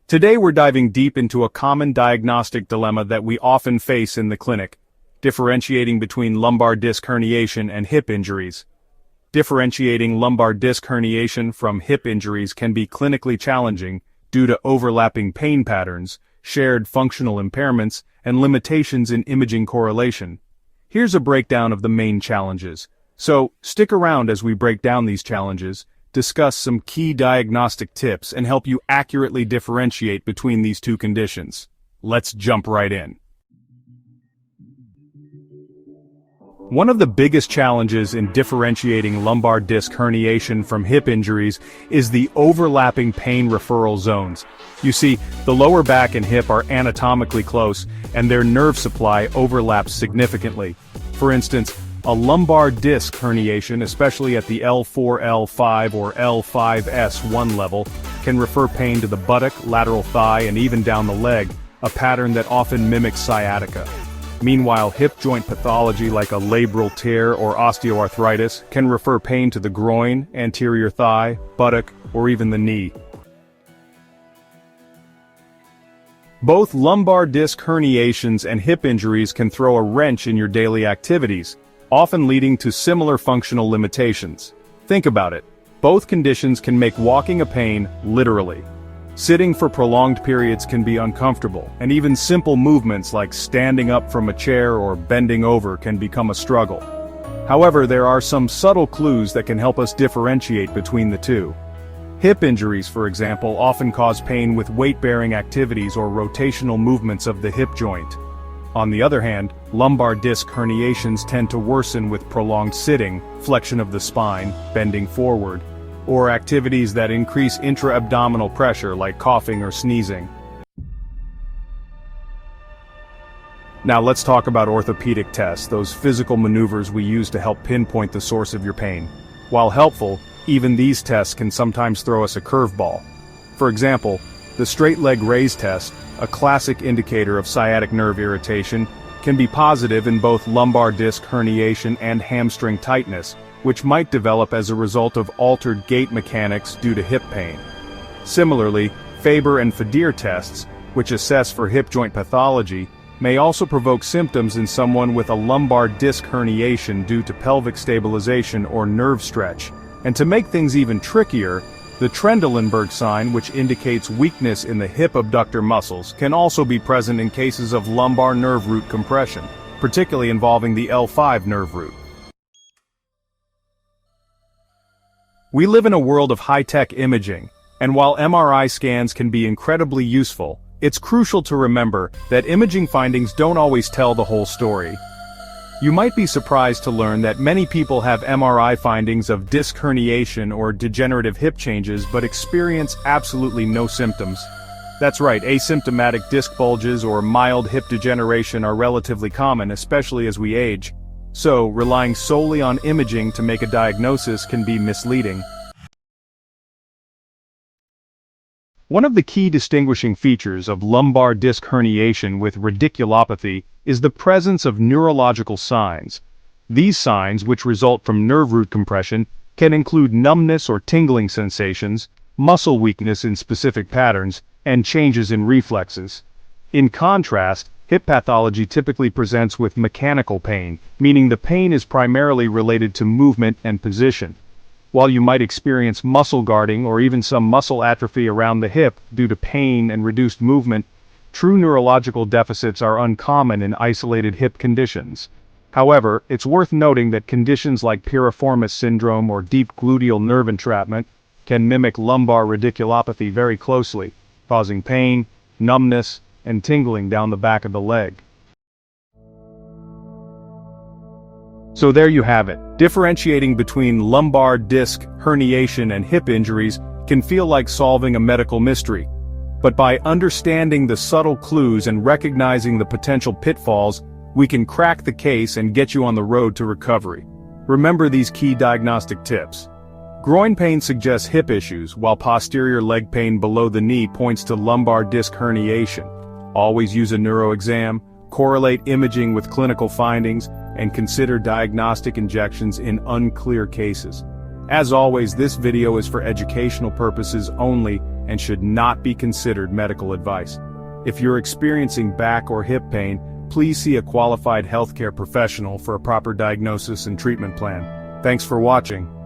Today we're diving deep into a common diagnostic dilemma that we often face in the clinic, differentiating between lumbar disc herniation and hip injuries. Differentiating lumbar disc herniation from hip injuries can be clinically challenging due to overlapping pain patterns, shared functional impairments, and limitations in imaging correlation. Here's a breakdown of the main challenges. So, stick around as we break down these challenges, discuss some key diagnostic tips, and help you accurately differentiate between these two conditions. Let's jump right in. One of the biggest challenges in differentiating lumbar disc herniation from hip injuries is the overlapping pain referral zones. You see, the lower back and hip are anatomically close, and their nerve supply overlaps significantly. For instance, a lumbar disc herniation, especially at the L4, L5, or L5S1 level, can refer pain to the buttock, lateral thigh, and even down the leg, a pattern that often mimics sciatica. Meanwhile, hip joint pathology like a labral tear or osteoarthritis can refer pain to the groin, anterior thigh, buttock, or even the knee. Both lumbar disc herniations and hip injuries can throw a wrench in your daily activities, often leading to similar functional limitations. Think about it. Both conditions can make walking a pain, literally. Sitting for prolonged periods can be uncomfortable, and even simple movements like standing up from a chair or bending over can become a struggle. However, there are some subtle clues that can help us differentiate between the two. Hip injuries, for example, often cause pain with weight-bearing activities or rotational movements of the hip joint. On the other hand, lumbar disc herniations tend to worsen with prolonged sitting, flexion of the spine, bending forward, or activities that increase intra-abdominal pressure like coughing or sneezing. Now let's talk about orthopedic tests, those physical maneuvers we use to help pinpoint the source of your pain. While helpful, even these tests can sometimes throw us a curveball. For example, the straight leg raise test, a classic indicator of sciatic nerve irritation, can be positive in both lumbar disc herniation and hamstring tightness, which might develop as a result of altered gait mechanics due to hip pain. Similarly, Faber and Fadir tests, which assess for hip joint pathology, may also provoke symptoms in someone with a lumbar disc herniation due to pelvic stabilization or nerve stretch. And to make things even trickier, the Trendelenburg sign, which indicates weakness in the hip abductor muscles, can also be present in cases of lumbar nerve root compression, particularly involving the L5 nerve root. We live in a world of high-tech imaging, and while MRI scans can be incredibly useful, it's crucial to remember that imaging findings don't always tell the whole story. You might be surprised to learn that many people have MRI findings of disc herniation or degenerative hip changes but experience absolutely no symptoms. That's right, asymptomatic disc bulges or mild hip degeneration are relatively common, especially as we age. So, relying solely on imaging to make a diagnosis can be misleading. One of the key distinguishing features of lumbar disc herniation with radiculopathy is the presence of neurological signs. These signs, which result from nerve root compression, can include numbness or tingling sensations, muscle weakness in specific patterns, and changes in reflexes. In contrast, hip pathology typically presents with mechanical pain, meaning the pain is primarily related to movement and position. While you might experience muscle guarding or even some muscle atrophy around the hip due to pain and reduced movement, true neurological deficits are uncommon in isolated hip conditions. However, it's worth noting that conditions like piriformis syndrome or deep gluteal nerve entrapment can mimic lumbar radiculopathy very closely, causing pain, numbness, and tingling down the back of the leg. So there you have it. Differentiating between lumbar disc herniation and hip injuries can feel like solving a medical mystery. But by understanding the subtle clues and recognizing the potential pitfalls, we can crack the case and get you on the road to recovery. Remember these key diagnostic tips. Groin pain suggests hip issues, while posterior leg pain below the knee points to lumbar disc herniation. Always use a neuro exam, correlate imaging with clinical findings, and consider diagnostic injections in unclear cases. As always, this video is for educational purposes only and should not be considered medical advice. If you're experiencing back or hip pain, please see a qualified healthcare professional for a proper diagnosis and treatment plan. Thanks for watching.